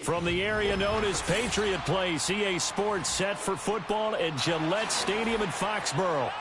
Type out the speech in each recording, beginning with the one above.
From the area known as Patriot Place, EA Sports set for football at Gillette Stadium in Foxborough.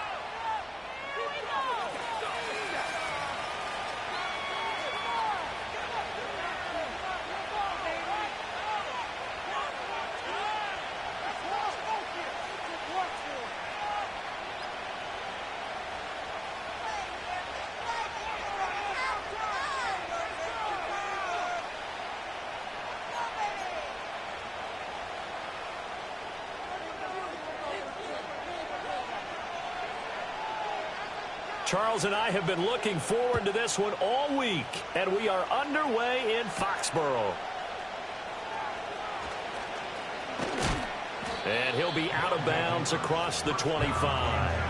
Charles and I have been looking forward to this one all week, and we are underway in Foxborough. And he'll be out of bounds across the 25.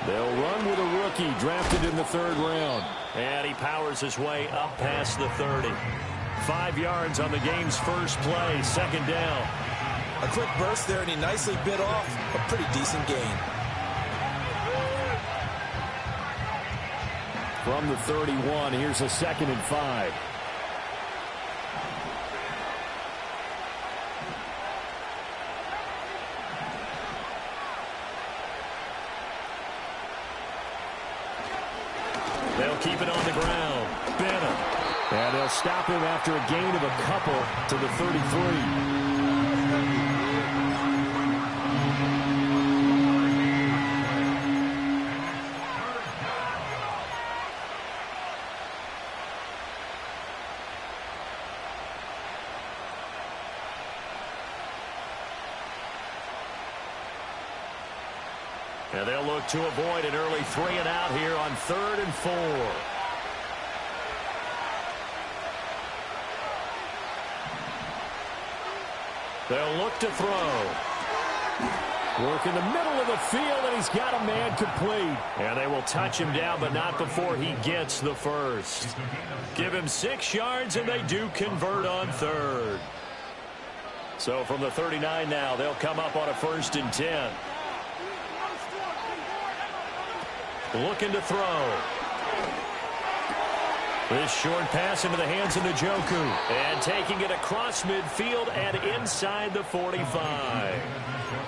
They'll run with a rookie drafted in the 3rd round. And he powers his way up past the 30. 5 yards on the game's first play, 2nd down. A quick burst there, and he nicely bit off a pretty decent gain. From the 31, here's a 2nd and 5. They'll keep it on the ground. Bennett. And they'll stop him after a gain of a couple to the 33. And they'll look to avoid an early 3-and-out here on 3rd and 4. They'll look to throw. Work in the middle of the field, and he's got a man complete. And they will touch him down, but not before he gets the first. Give him 6 yards, and they do convert on 3rd. So from the 39 now, they'll come up on a 1st and 10. Looking to throw. This short pass into the hands of Njoku. And taking it across midfield and inside the 45.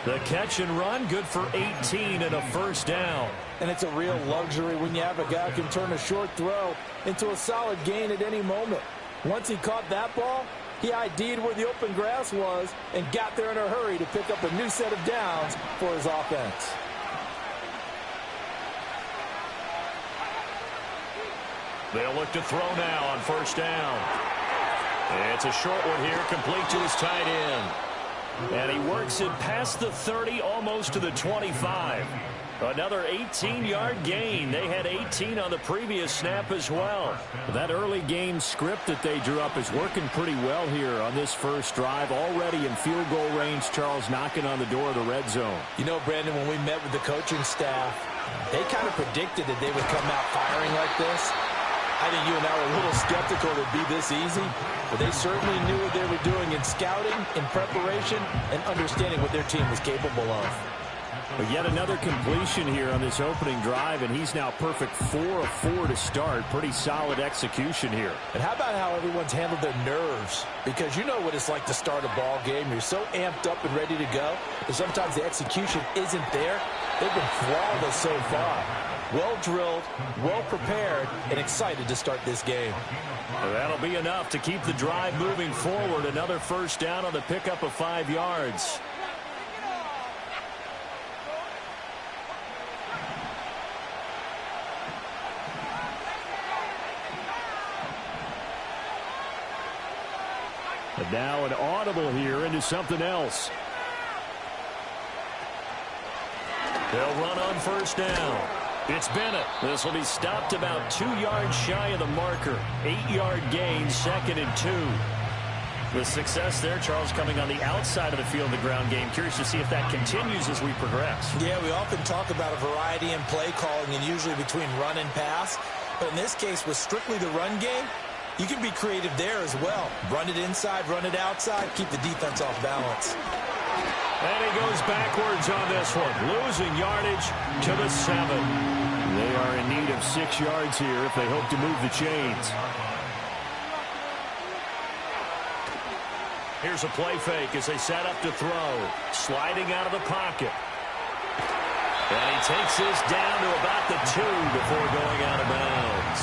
The catch and run, good for 18 and a 1st down. And it's a real luxury when you have a guy who can turn a short throw into a solid gain at any moment. Once he caught that ball, he ID'd where the open grass was and got there in a hurry to pick up a new set of downs for his offense. They'll look to throw now on 1st down. It's a short one here, complete to his tight end. And he works it past the 30, almost to the 25. Another 18-yard gain. They had 18 on the previous snap as well. That early game script that they drew up is working pretty well here on this first drive. Already in field goal range, Charles knocking on the door of the red zone. You know, Brandon, when we met with the coaching staff, they kind of predicted that they would come out firing like this. I think you and I were a little skeptical it would be this easy, but they certainly knew what they were doing in scouting, in preparation, and understanding what their team was capable of. But yet another completion here on this opening drive, and he's now perfect 4 of 4 to start. Pretty solid execution here. And how about how everyone's handled their nerves? Because you know what it's like to start a ball game. You're so amped up and ready to go, and sometimes the execution isn't there. They've been flawless so far. Well drilled, well prepared, and excited to start this game. Well, that'll be enough to keep the drive moving forward. Another 1st down on the pickup of 5 yards. And now an audible here into something else. They'll run on 1st down. It's Bennett. This will be stopped about 2 yards shy of the marker. 8-yard gain, 2nd and 2. The success there, Charles, coming on the outside of the field, the ground game. Curious to see if that continues as we progress. Yeah, we often talk about a variety in play calling and usually between run and pass. But in this case, with strictly the run game, you can be creative there as well. Run it inside, run it outside, keep the defense off balance. And he goes backwards on this one, losing yardage to the 7. They are in need of 6 yards here if they hope to move the chains. Here's a play fake as they set up to throw. Sliding out of the pocket. And he takes this down to about the 2 before going out of bounds.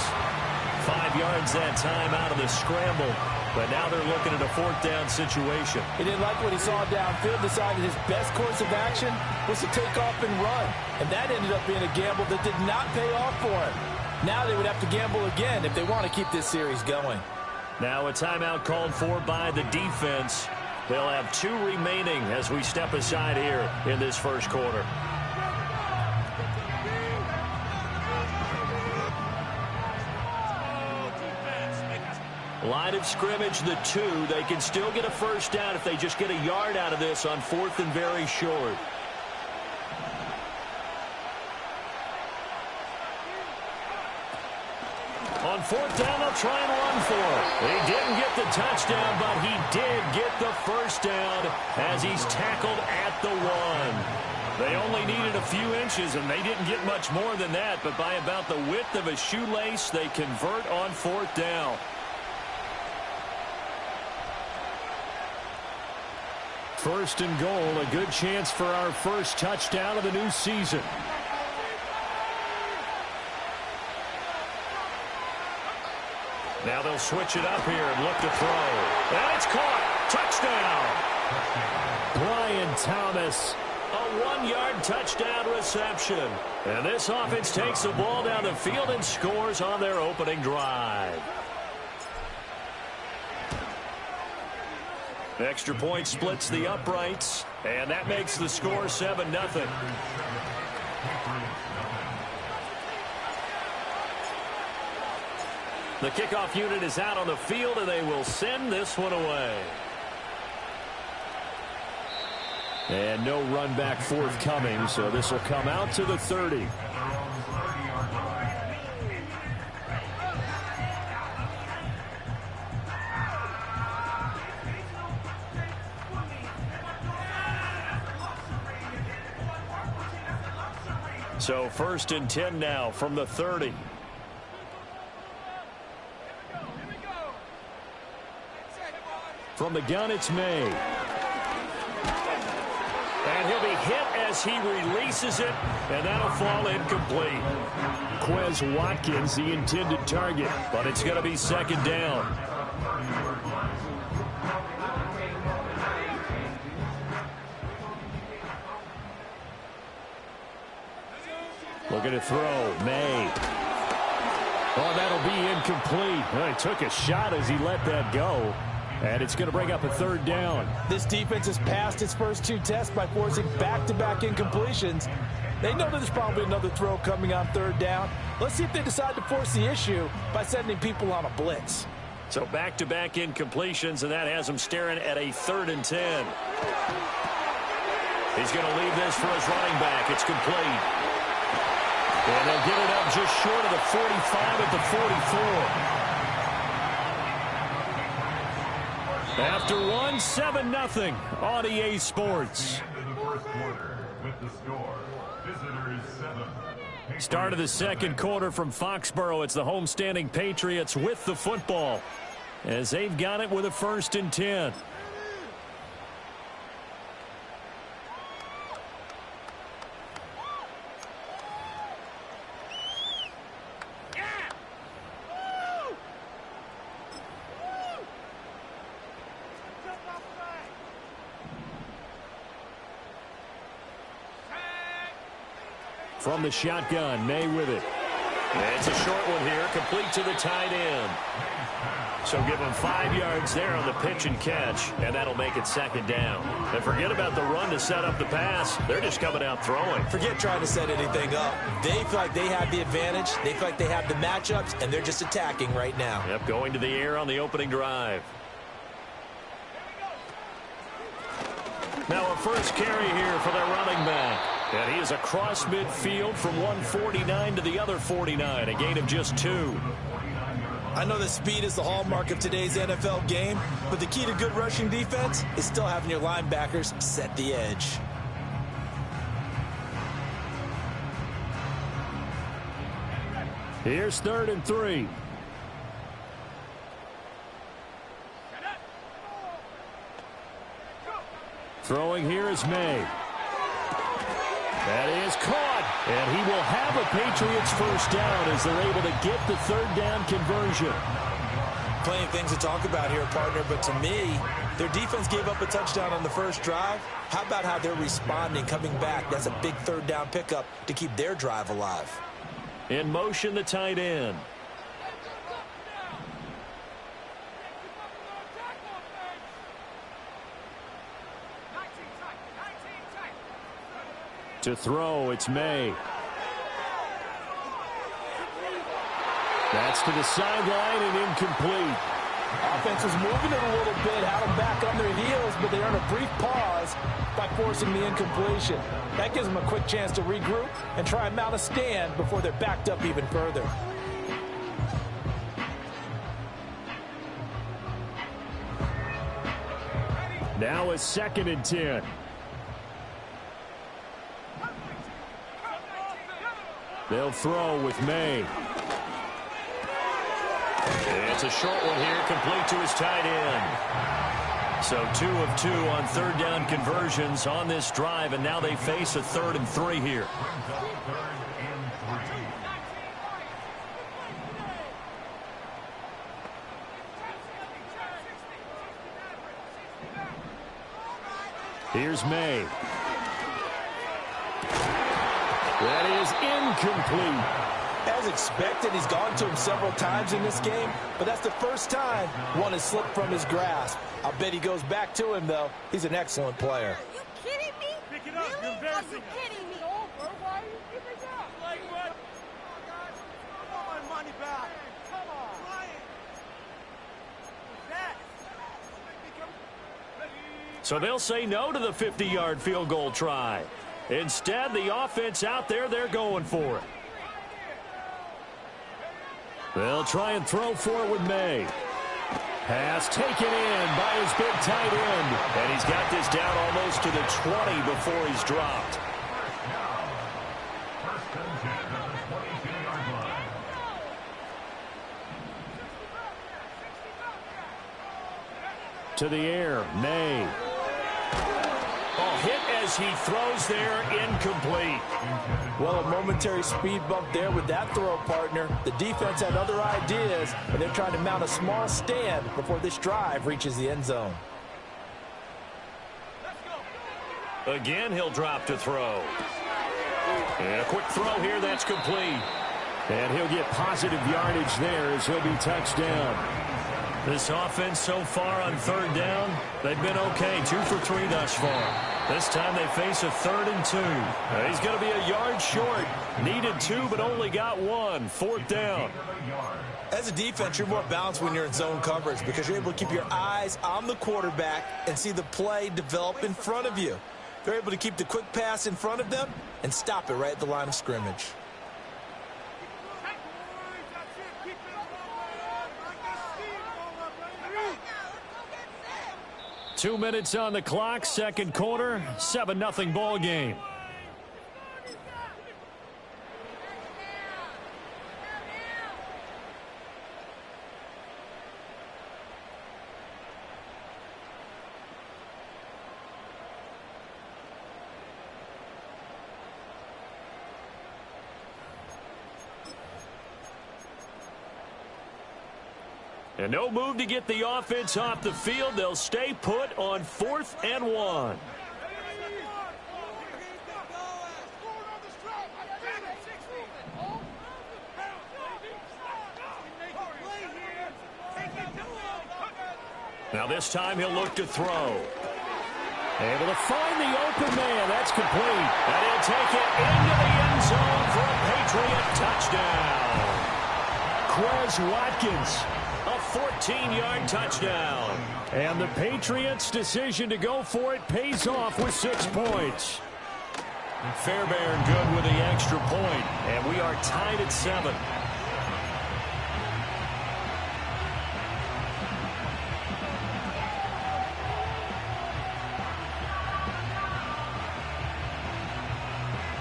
5 yards that time out of the scramble. But now they're looking at a 4th down situation. He didn't like what he saw downfield, decided his best course of action was to take off and run. And that ended up being a gamble that did not pay off for him. Now they would have to gamble again if they want to keep this series going. Now a timeout called for by the defense. They'll have 2 remaining as we step aside here in this first quarter. Line of scrimmage, the 2. They can still get a first down if they just get a yard out of this on 4th and very short. On 4th down, they'll try and run for it. He didn't get the touchdown, but he did get the first down as he's tackled at the 1. They only needed a few inches, and they didn't get much more than that, but by about the width of a shoelace, they convert on 4th down. First and goal, a good chance for our first touchdown of the new season. Now they'll switch it up here and look to throw. And it's caught. Touchdown. Brian Thomas. A 1-yard touchdown reception. And this offense takes the ball down the field and scores on their opening drive. Extra point splits the uprights, and that makes the score 7-0. The kickoff unit is out on the field, and they will send this one away. And no run back forthcoming, so this will come out to the 30. So 1st and 10 now from the 30. From the gun, it's May. And he'll be hit as he releases it, and that'll fall incomplete. Quez Watkins, the intended target, but it's going to be 2nd down. Looking to throw. May. Oh, that'll be incomplete. Well, he took a shot as he let that go. And it's going to bring up a 3rd down. This defense has passed its first 2 tests by forcing back-to-back incompletions. They know that there's probably another throw coming on 3rd down. Let's see if they decide to force the issue by sending people on a blitz. So back-to-back incompletions, and that has them staring at a 3rd and 10. He's going to leave this for his running back. It's complete. And they'll get it up just short of the 45 at the 44. After 7-0 on EA Sports. Start of the second quarter from Foxborough. It's the homestanding Patriots with the football as they've got it with a 1st and 10. From the shotgun, May with it. It's a short one here, complete to the tight end. So give them 5 yards there on the pitch and catch, and that'll make it 2nd down. And forget about the run to set up the pass. They're just coming out throwing. Forget trying to set anything up. They feel like they have the advantage. They feel like they have the matchups, and they're just attacking right now. Yep, going to the air on the opening drive. Now a first carry here for their running back. And he is across midfield from one 49 to the other 49, a gain of just 2. I know that speed is the hallmark of today's NFL game, but the key to good rushing defense is still having your linebackers set the edge. Here's 3rd and 3. Throwing here is May. That is caught, and he will have a Patriots first down as they're able to get the 3rd down conversion. Plenty of things to talk about here, partner, but to me, their defense gave up a touchdown on the first drive. How about how they're responding, coming back? That's a big 3rd down pickup to keep their drive alive. In motion, the tight end. To throw, it's May. That's to the sideline and incomplete. Offense was moving it a little bit, had them back on their heels, but they earned a brief pause by forcing the incompletion. That gives them a quick chance to regroup and try and mount a stand before they're backed up even further. Now a 2nd and 10. They'll throw with May. It's a short one here, complete to his tight end. So 2 of 2 on 3rd down conversions on this drive, and now they face a 3rd and 3 here. Here's May. That is incomplete. As expected, he's gone to him several times in this game, but that's the first time one has slipped from his grasp. I'll bet he goes back to him, though. He's an excellent player. Are you kidding me? Pick it up. Really? You're embarrassing Are you kidding me? Why are you giving it up? Like what? Come on, guys. I want my money back. Come on. Ryan. What's that? So they'll say no to the 50-yard field goal try. Instead, the offense out there, they're going for it. They'll try and throw for it with May. Pass taken in by his big tight end. And he's got this down almost to the 20 before he's dropped. To the air, May. Hit as he throws there, incomplete. Well, a momentary speed bump there with that throw, partner. The defense had other ideas, and they're trying to mount a small stand before this drive reaches the end zone. Again, he'll drop to throw. And a quick throw here, that's complete. And he'll get positive yardage there as he'll be touched down. This offense so far on 3rd down, they've been okay. 2 for 3 thus far. This time they face a 3rd and 2. He's going to be a yard short. Needed 2, but only got 1. 4th down. As a defense, you're more balanced when you're in zone coverage because you're able to keep your eyes on the quarterback and see the play develop in front of you. They're able to keep the quick pass in front of them and stop it right at the line of scrimmage. 2 minutes on the clock, 2nd quarter, 7-0 ball game. And no move to get the offense off the field. They'll stay put on 4th and 1. Now this time he'll look to throw. Able to find the open man. That's complete. And he'll take it into the end zone for a Patriot touchdown. Quez Watkins. A 14-yard touchdown. And the Patriots' decision to go for it pays off with 6 points. Fairbairn good with the extra point, and we are tied at 7.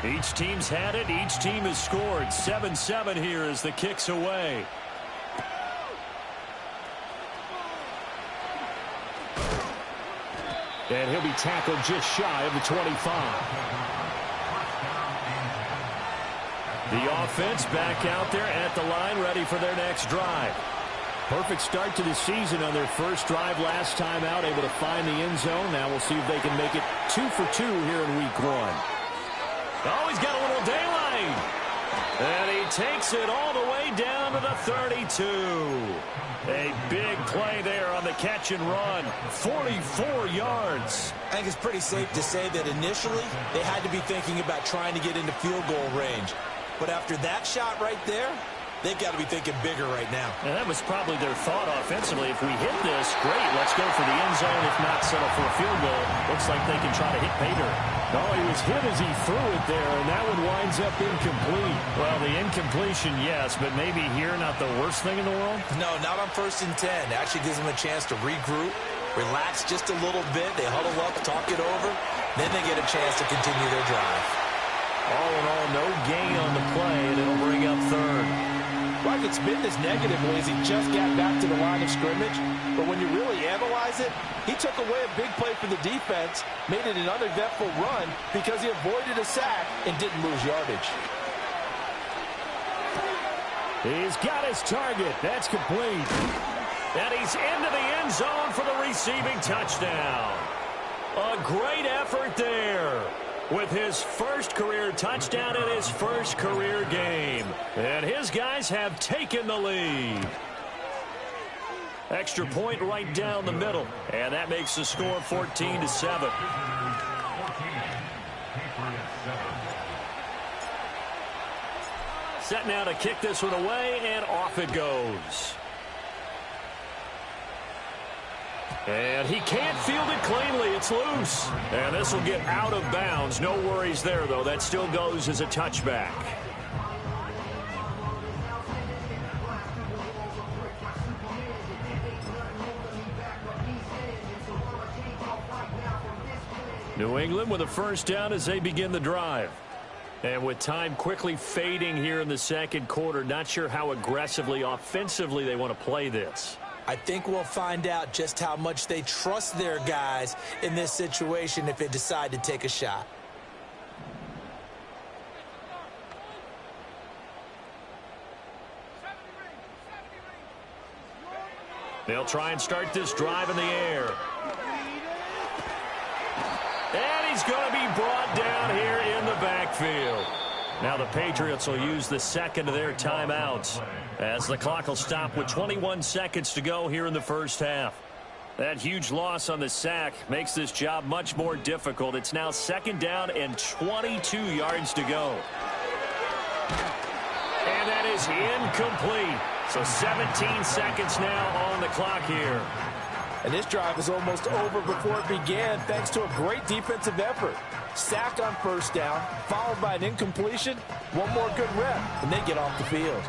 Each team's had it. Each team has scored. 7-7 here as the kick's away. And he'll be tackled just shy of the 25. The offense back out there at the line, ready for their next drive. Perfect start to the season on their first drive last time out, able to find the end zone. Now we'll see if they can make it 2 for 2 here in week 1. Oh, he's got a little daylight. And he takes it all the way down to the 32. A big play there on the catch and run. 44 yards. I think it's pretty safe to say that initially they had to be thinking about trying to get into field goal range. But after that shot right there, they've got to be thinking bigger right now. And that was probably their thought offensively. If we hit this, great, let's go for the end zone. If not, settle for a field goal. Looks like they can try to hit pay dirt. No, he was hit as he threw it there, and that one winds up incomplete. Well, the incompletion, yes, but maybe here not the worst thing in the world? No, not on 1st and 10. Actually gives them a chance to regroup, relax just a little bit. They huddle up, talk it over. Then they get a chance to continue their drive. All in all, no gain on the play, and it'll bring up 3rd. Well, I could spin this negatively as he just got back to the line of scrimmage. But when you really analyze it, he took away a big play for the defense, made it an uneventful run because he avoided a sack and didn't lose yardage. He's got his target. That's complete. And he's into the end zone for the receiving touchdown. A great effort there with his first career touchdown in his first career game. And his guys have taken the lead. Extra point right down the middle. And that makes the score 14-7. Set now to kick this one away, and off it goes. And he can't field it cleanly. It's loose. And this will get out of bounds. No worries there, though. That still goes as a touchback. New England with a first down as they begin the drive. And with time quickly fading here in the second quarter, not sure how aggressively, offensively they want to play this. I think we'll find out just how much they trust their guys in this situation if they decide to take a shot. They'll try and start this drive in the air. And he's going to be brought down here in the backfield. Now the Patriots will use the second of their timeouts as the clock will stop with 21 seconds to go here in the first half. That huge loss on the sack makes this job much more difficult. It's now 2nd down and 22 yards to go. And that is incomplete. So 17 seconds now on the clock here. And this drive was almost over before it began thanks to a great defensive effort. Sack on first down, followed by an incompletion. One more good rep, and they get off the field.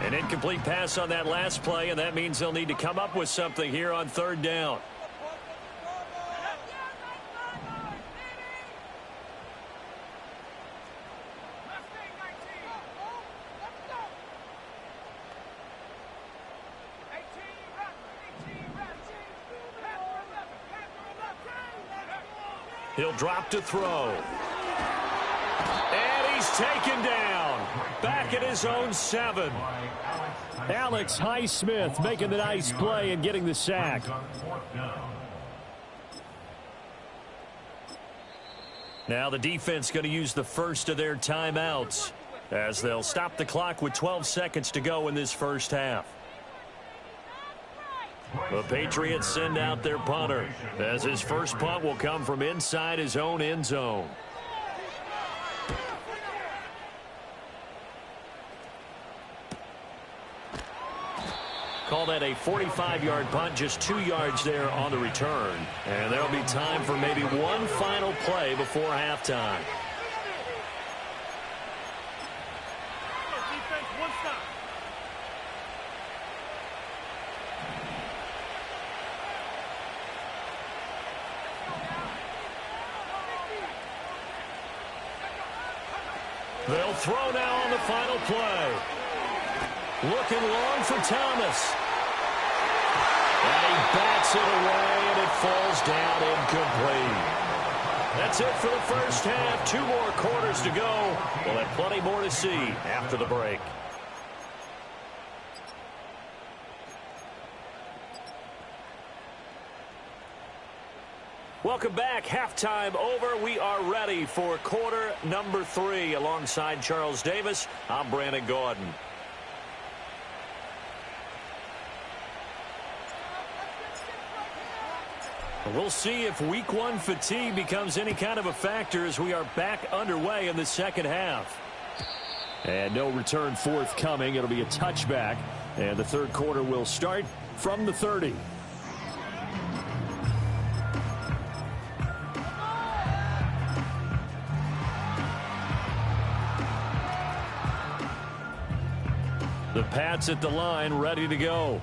An incomplete pass on that last play, and that means they'll need to come up with something here on 3rd down. He'll drop to throw. And he's taken down. Back at his own 7. Alex Highsmith making the nice play and getting the sack. Now the defense going to use the first of their timeouts as they'll stop the clock with 12 seconds to go in this first half. The Patriots send out their punter as his first punt will come from inside his own end zone. Call that a 45-yard punt, just 2 yards there on the return. And there'll be time for maybe one final play before halftime. Defense, one stop. They'll throw now on the final play. Looking long for Thomas. And he bats it away, and it falls down incomplete. That's it for the first half. 2 more quarters to go. We'll have plenty more to see after the break. Welcome back. Halftime over. We are ready for quarter number 3. Alongside Charles Davis, I'm Brandon Gaudin. We'll see if week 1 fatigue becomes any kind of a factor as we are back underway in the second half. And no return forthcoming. It'll be a touchback. And the third quarter will start from the 30. The Pats at the line, ready to go.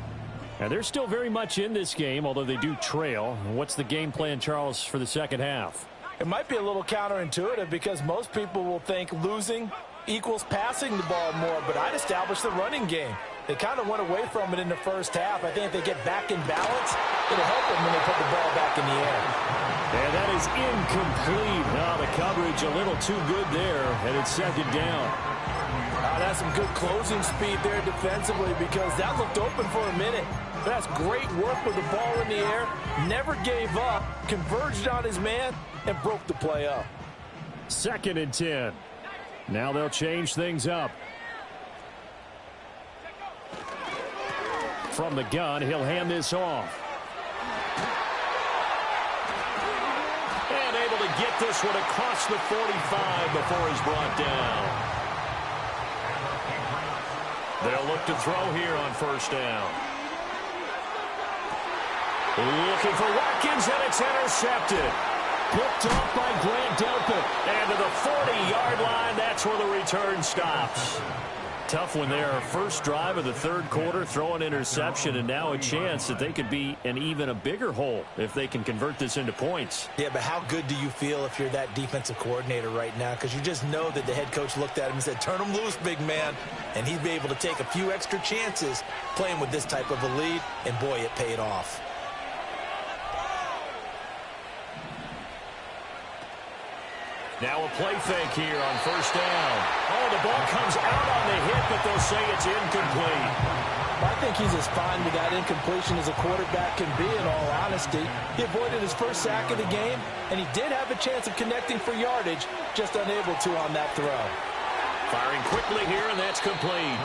And they're still very much in this game, although they do trail. What's the game plan, Charles, for the second half? It might be a little counterintuitive because most people will think losing equals passing the ball more, but I'd establish the running game. They kind of went away from it in the first half. I think if they get back in balance, it'll help them when they put the ball back in the air. And that is incomplete. Now the coverage a little too good there, and it's second down. That's some good closing speed there defensively because that looked open for a minute. That's great work with the ball in the air. Never gave up, converged on his man, and broke the play up. 2nd and 10. Now they'll change things up. From the gun, he'll hand this off. And able to get this one across the 45 before he's brought down. They'll look to throw here on first down. Looking for Watkins, and it's intercepted. Picked off by Grant Delpit. And to the 40-yard line, that's where the return stops. Tough one there. First drive of the third quarter, throw an interception, and now a chance that they could be in even a bigger hole if they can convert this into points. Yeah, but how good do you feel if you're that defensive coordinator right now? Because you just know that the head coach looked at him and said, turn him loose, big man. And he'd be able to take a few extra chances playing with this type of a lead, and boy, it paid off. Now a play fake here on first down. Oh, the ball comes out on the hit, but they'll say it's incomplete. I think he's as fine with that incompletion as a quarterback can be, in all honesty. He avoided his first sack of the game, and he did have a chance of connecting for yardage, just unable to on that throw. Firing quickly here, and that's complete.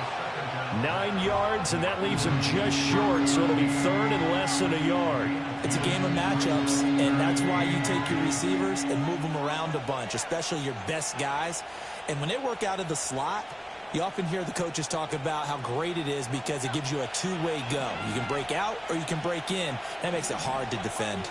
9 yards, and that leaves him just short, so it'll be third and less than a yard. It's a game of matchups, and that's why you take your receivers and move them around a bunch, especially your best guys. And when they work out of the slot, you often hear the coaches talk about how great it is because it gives you a two-way go. You can break out or you can break in. That makes it hard to defend.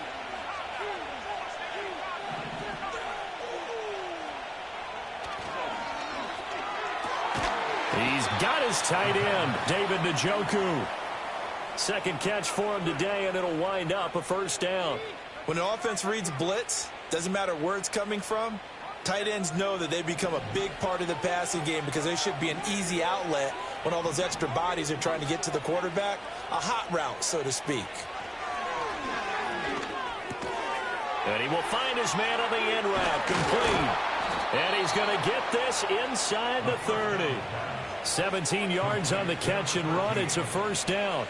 He's got his tight end, David Njoku. Second catch for him today, and it'll wind up a first down. When an offense reads blitz, doesn't matter where it's coming from, tight ends know that they become a big part of the passing game because they should be an easy outlet when all those extra bodies are trying to get to the quarterback. A hot route, so to speak. And he will find his man on the end route, complete. And he's going to get this inside the 30. 17 yards on the catch and run. It's a first down.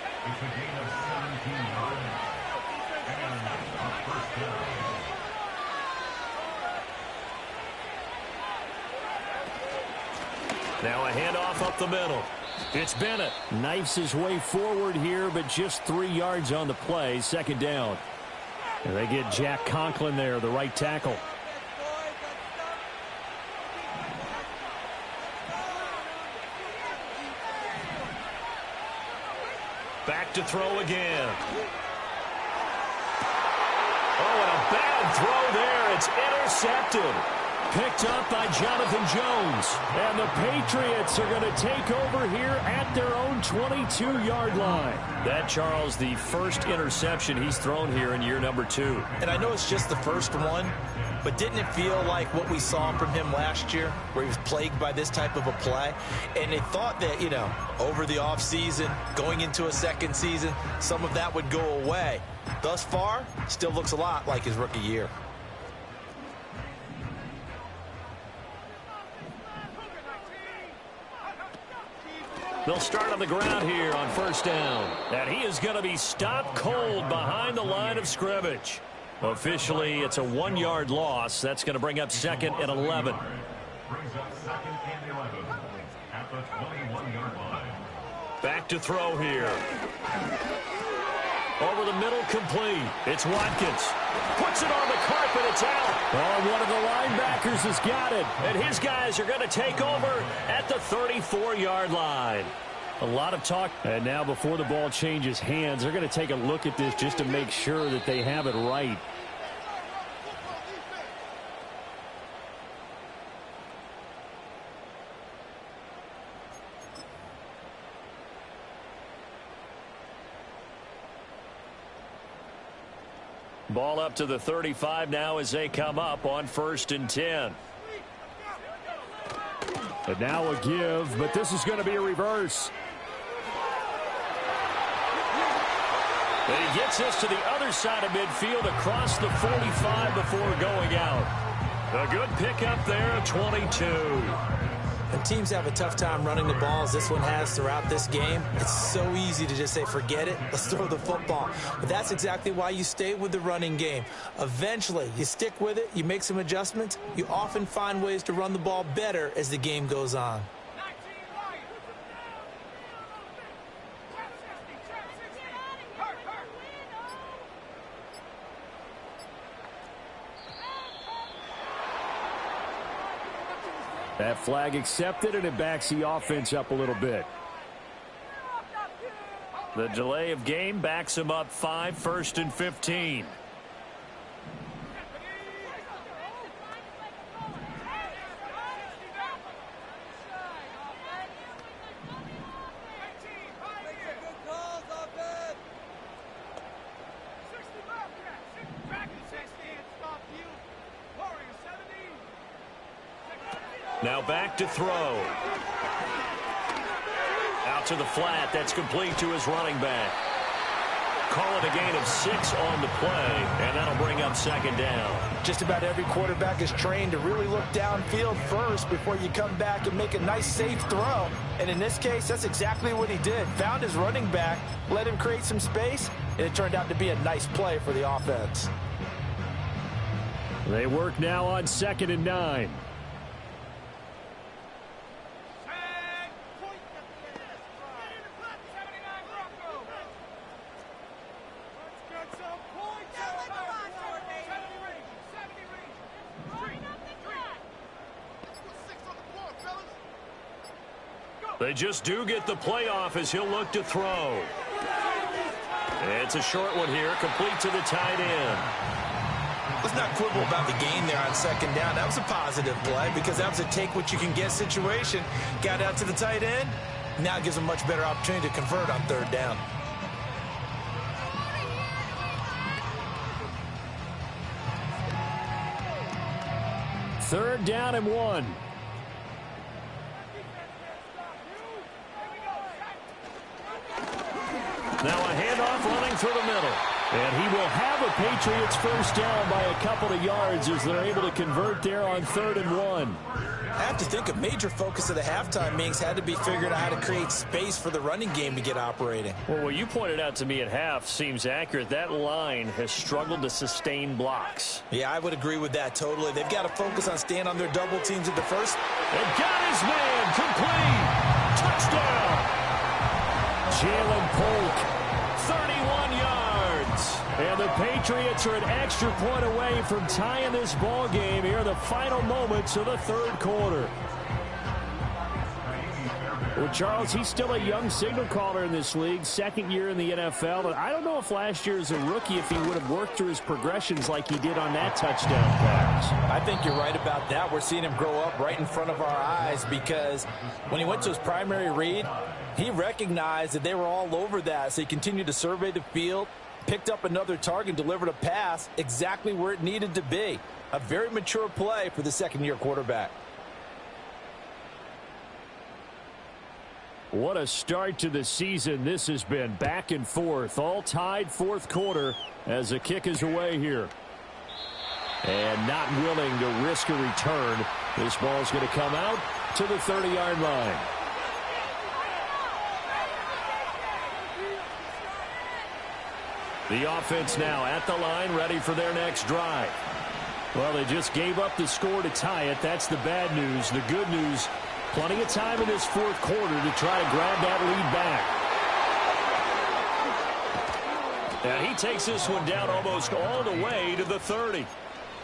Now a handoff up the middle. It's Bennett. Knifes his way forward here, but just 3 yards on the play. Second down. And they get Jack Conklin there, the right tackle. Back to throw again. Oh, and a bad throw there. It's intercepted. Picked up by Jonathan Jones. And the Patriots are going to take over here at their own 22-yard line. That, Charles, the first interception he's thrown here in year number 2. And I know it's just the first one, but didn't it feel like what we saw from him last year, where he was plagued by this type of a play? And they thought that, you know, over the offseason, going into a second season, some of that would go away. Thus far, still looks a lot like his rookie year. They'll start on the ground here on first down. And he is going to be stopped cold behind the line of scrimmage. Officially, it's a 1-yard loss. That's going to bring up second and 11. Back to throw here. Over the middle, complete. It's Watkins. Puts it on the carpet. It's out. Oh, one of the linebackers has got it. And his guys are going to take over at the 34-yard line. A lot of talk. And now before the ball changes hands, they're going to take a look at this just to make sure that they have it right. Ball up to the 35 now as they come up on first and 10. And now a give, but this is going to be a reverse. And he gets this to the other side of midfield across the 45 before going out. A good pickup there, 22. And teams have a tough time running the ball as this one has throughout this game. It's so easy to just say, forget it, let's throw the football. But that's exactly why you stay with the running game. Eventually, you stick with it, you make some adjustments. You often find ways to run the ball better as the game goes on. That flag accepted, and it backs the offense up a little bit. The delay of game backs him up 5, first and 15. Now back to throw. Out to the flat. That's complete to his running back. Call it a gain of 6 on the play, and that'll bring up second down. Just about every quarterback is trained to really look downfield first before you come back and make a nice, safe throw. And in this case, that's exactly what he did. Found his running back, let him create some space, and it turned out to be a nice play for the offense. They work now on second and 9. They just do get the playoff as he'll look to throw. It's a short one here, complete to the tight end. Let's not quibble about the gain there on second down. That was a positive play because that was a take-what-you-can-get situation. Got out to the tight end. Now it gives them a much better opportunity to convert on third down. Third down and 1. Now a handoff running through the middle. And he will have a Patriots first down by a couple of yards as they're able to convert there on third and 1. I have to think a major focus of the halftime meetings had to be figuring out how to create space for the running game to get operating. Well, what you pointed out to me at half seems accurate. That line has struggled to sustain blocks. Yeah, I would agree with that totally. They've got to focus on staying on their double teams at the first. And got his man complete. Touchdown. Jalen Polk, 31 yards. And the Patriots are an extra point away from tying this ball game here in the final moments of the third quarter. Well, Charles, he's still a young signal caller in this league, second year in the NFL. But I don't know if last year as a rookie if he would have worked through his progressions like he did on that touchdown pass. I think you're right about that. We're seeing him grow up right in front of our eyes because when he went to his primary read, he recognized that they were all over that. So he continued to survey the field, picked up another target, delivered a pass exactly where it needed to be. A very mature play for the second-year quarterback. What a start to the season this has been. Back and forth, all tied fourth quarter as the kick is away here. And not willing to risk a return. This ball's going to come out to the 30-yard line. The offense now at the line, ready for their next drive. Well, they just gave up the score to tie it. That's the bad news. The good news, plenty of time in this fourth quarter to try to grab that lead back. And he takes this one down almost all the way to the 30.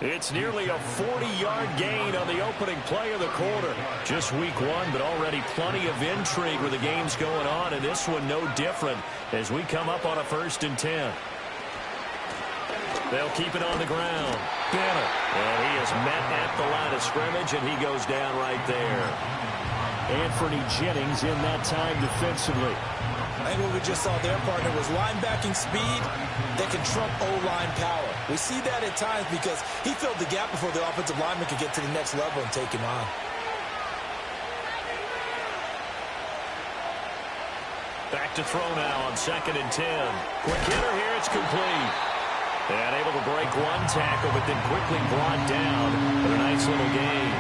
It's nearly a 40-yard gain on the opening play of the quarter. Just week one, but already plenty of intrigue where the game's going on, and this one no different as we come up on a 1st and 10. They'll keep it on the ground. Bennett. And he is met at the line of scrimmage, and he goes down right there. Anthony Jennings in that time defensively. I think what we just saw there, partner, was linebacking speed that can trump O-line power. We see that at times because he filled the gap before the offensive lineman could get to the next level and take him on. Back to throw now on 2nd and 10. Quick hitter here, it's complete. And able to break one tackle, but then quickly brought down with a nice little gain.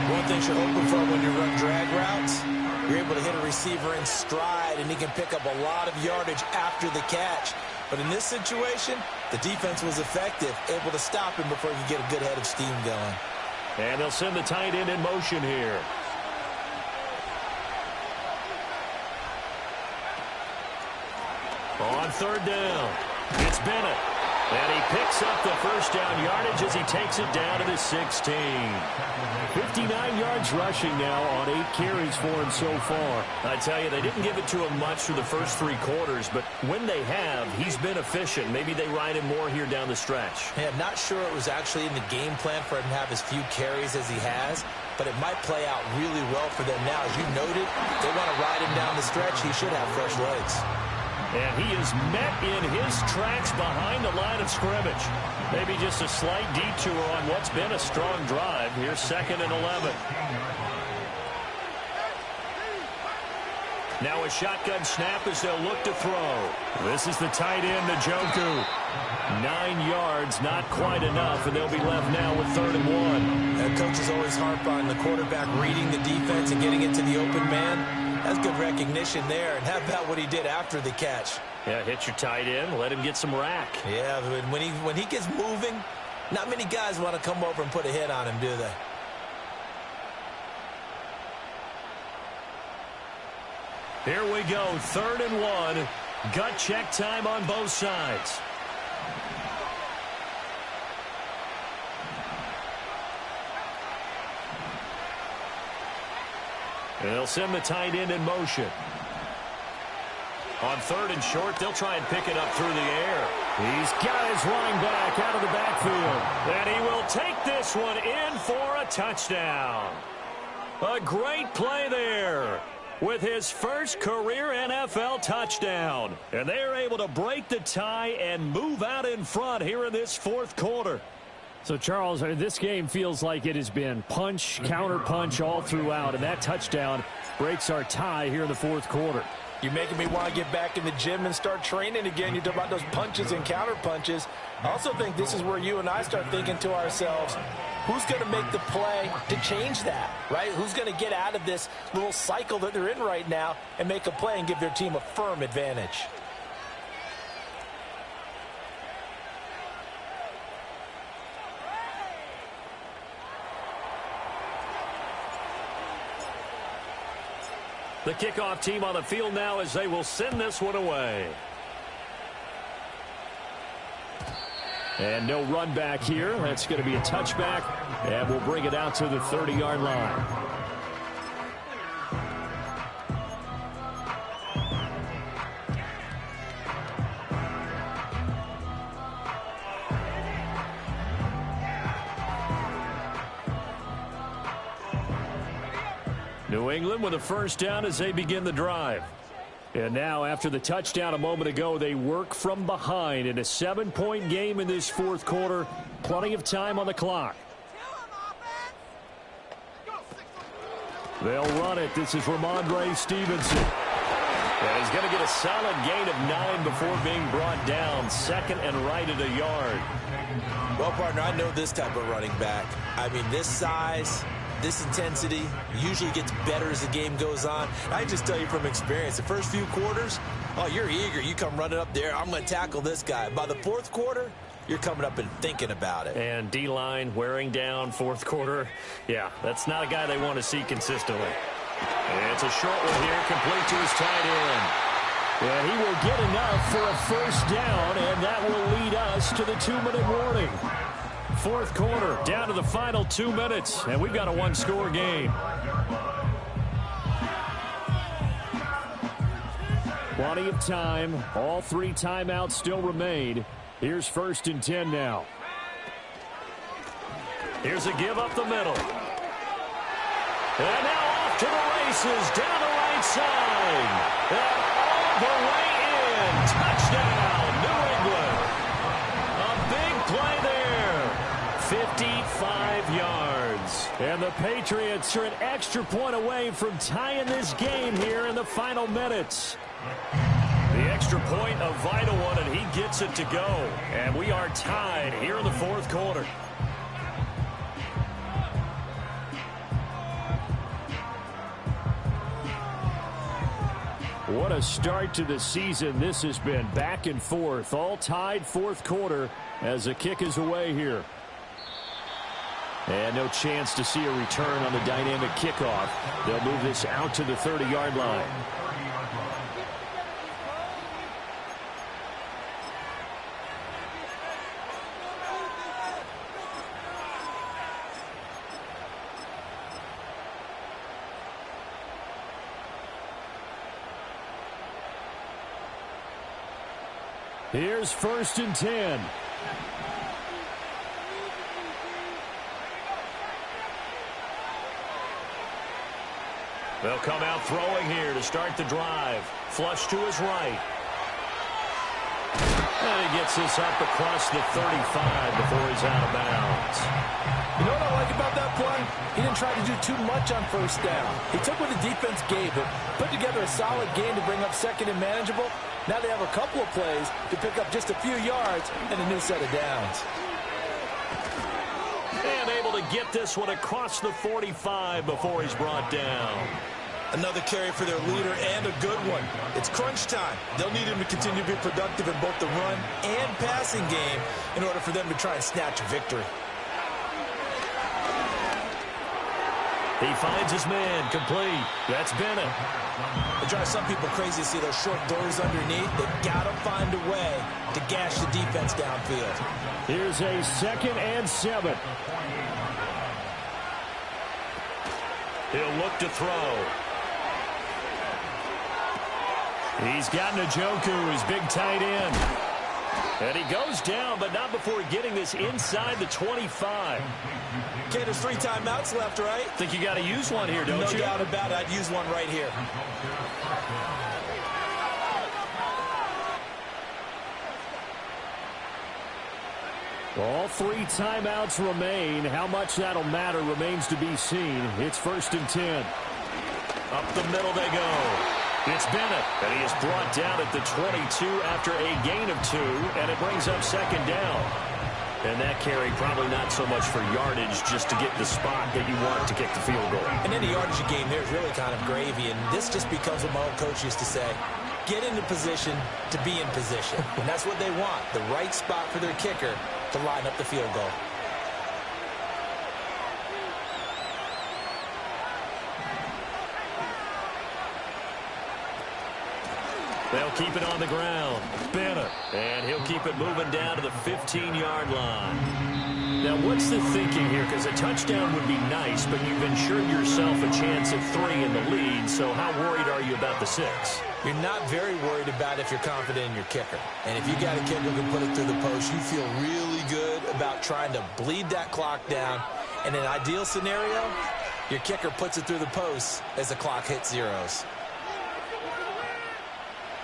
One thing you're hoping for when you run drag routes, you're able to hit a receiver in stride, and he can pick up a lot of yardage after the catch. But in this situation, the defense was effective, able to stop him before he could get a good head of steam going. And they'll send the tight end in motion here. On 3rd down, it's Bennett. And he picks up the first down yardage as he takes it down to the 16. 59 yards rushing now on 8 carries for him so far. I tell you, they didn't give it to him much through the first 3 quarters, but when they have, he's been efficient. Maybe they ride him more here down the stretch. Yeah, not sure it was actually in the game plan for him to have as few carries as he has, but it might play out really well for them now. As you noted, they want to ride him down the stretch. He should have fresh legs. And he is met in his tracks behind the line of scrimmage. Maybe just a slight detour on what's been a strong drive. Here's 2nd and 11. Now a shotgun snap as they'll look to throw. This is the tight end, Njoku. 9 yards, not quite enough, and they'll be left now with 3rd and 1. And coaches always harp on the quarterback reading the defense and getting into the open man. That's good recognition there. And how about what he did after the catch? Yeah, hit your tight end, let him get some rack. Yeah, when he gets moving, not many guys want to come over and put a hit on him, do they? Here we go, 3rd and 1. Gut check time on both sides. They'll send the tight end in motion. On 3rd and short, they'll try and pick it up through the air. He's got his running back out of the backfield. And he will take this one in for a touchdown. A great play there with his first career NFL touchdown. And they're able to break the tie and move out in front here in this 4th quarter. So, Charles, this game feels like it has been punch, counter punch all throughout, and that touchdown breaks our tie here in the 4th quarter. You're making me want to get back in the gym and start training again. You talk about those punches and counter punches. I also think this is where you and I start thinking to ourselves, who's going to make the play to change that, right? Who's going to get out of this little cycle that they're in right now and make a play and give their team a firm advantage? The kickoff team on the field now as they will send this one away. And no run back here. That's going to be a touchback, and we'll bring it out to the 30-yard line. New England with a first down as they begin the drive. And now, after the touchdown a moment ago, they work from behind in a 7-point game in this fourth quarter. Plenty of time on the clock. They'll run it. This is Ramondre Stevenson. And he's going to get a solid gain of 9 before being brought down. Second and right at a yard. Well, partner, I know this type of running back. I mean, this size, this intensity usually gets better as the game goes on. I just tell you from experience, the first few quarters, oh, you're eager. You come running up there, I'm going to tackle this guy. By the fourth quarter, you're coming up and thinking about it. And D-line wearing down fourth quarter. Yeah, that's not a guy they want to see consistently. And it's a short one here, complete to his tight end. And he will get enough for a first down, and that will lead us to the 2-minute warning. Fourth quarter, down to the final 2 minutes, and we've got a one-score game. Plenty of time. All 3 timeouts still remain. Here's 1st and 10 now. Here's a give up the middle. And now off to the races, down the right side. And all the way in. Touchdown, New England. A big play there. 55 yards. And the Patriots are an extra point away from tying this game here in the final minutes. The extra point, a vital one, and he gets it to go. And we are tied here in the fourth quarter. What a start to the season this has been. Back and forth, all tied fourth quarter as the kick is away here. And no chance to see a return on the dynamic kickoff. They'll move this out to the 30-yard line. Here's 1st and 10. They'll come out throwing here to start the drive. Flush to his right. And he gets this up across the 35 before he's out of bounds. You know what I like about that play? He didn't try to do too much on first down. He took what the defense gave him, put together a solid game to bring up second and manageable. Now they have a couple of plays to pick up just a few yards and a new set of downs. And able to get this one across the 45 before he's brought down. Another carry for their leader and a good one. It's crunch time. They'll need him to continue to be productive in both the run and passing game in order for them to try and snatch a victory. He finds his man complete. That's Bennett. It drives some people crazy to see those short throws underneath. They've got to find a way to gash the defense downfield. Here's a 2nd and 7. He'll look to throw. He's got Njoku, his big tight end. And he goes down, but not before getting this inside the 25. Okay, there's 3 timeouts left, right? Think you got to use one here, don't you? No doubt about it. I'd use one right here. All 3 timeouts remain. How much that'll matter remains to be seen. It's 1st and 10. Up the middle they go. It's Bennett, and he is brought down at the 22 after a gain of 2, and it brings up 2nd down. And that carry probably not so much for yardage, just to get the spot that you want to kick the field goal. And any yardage you gain there is really kind of gravy, and this just becomes what my old coach used to say. Get into position to be in position. And that's what they want, the right spot for their kicker to line up the field goal. They'll keep it on the ground. Bennett. And he'll keep it moving down to the 15-yard line. Now, what's the thinking here? Because a touchdown would be nice, but you've ensured yourself a chance at 3 in the lead, so how worried are you about the 6? You're not very worried about if you're confident in your kicker. And if you got a kicker who can put it through the post, you feel really good about trying to bleed that clock down. In an ideal scenario, Your kicker puts it through the post as the clock hits zeros.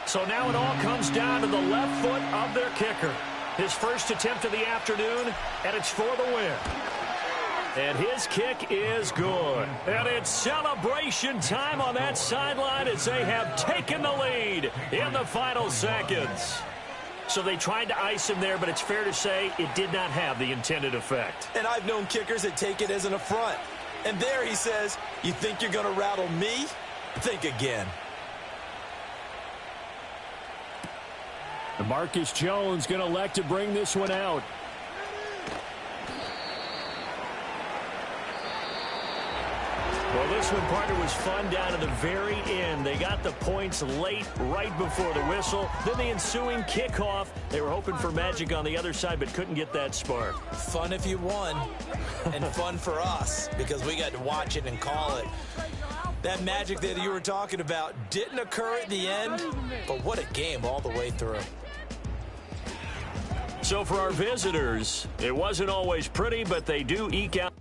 So now it all comes down to the left foot of their kicker. His first attempt of the afternoon, and it's for the win. And his kick is good. And it's celebration time on that sideline as they have taken the lead in the final seconds. So they tried to ice him there, but it's fair to say it did not have the intended effect. And I've known kickers that take it as an affront. And there he says, you think you're going to rattle me? Think again. Marcus Jones going to elect to bring this one out. Well, this one, partner, was fun down to the very end. They got the points late, right before the whistle. Then the ensuing kickoff. They were hoping for magic on the other side, but couldn't get that spark. Fun if you won, and fun for us, because we got to watch it and call it. That magic that you were talking about didn't occur at the end, but what a game all the way through. So for our visitors, it wasn't always pretty, but they do eke out.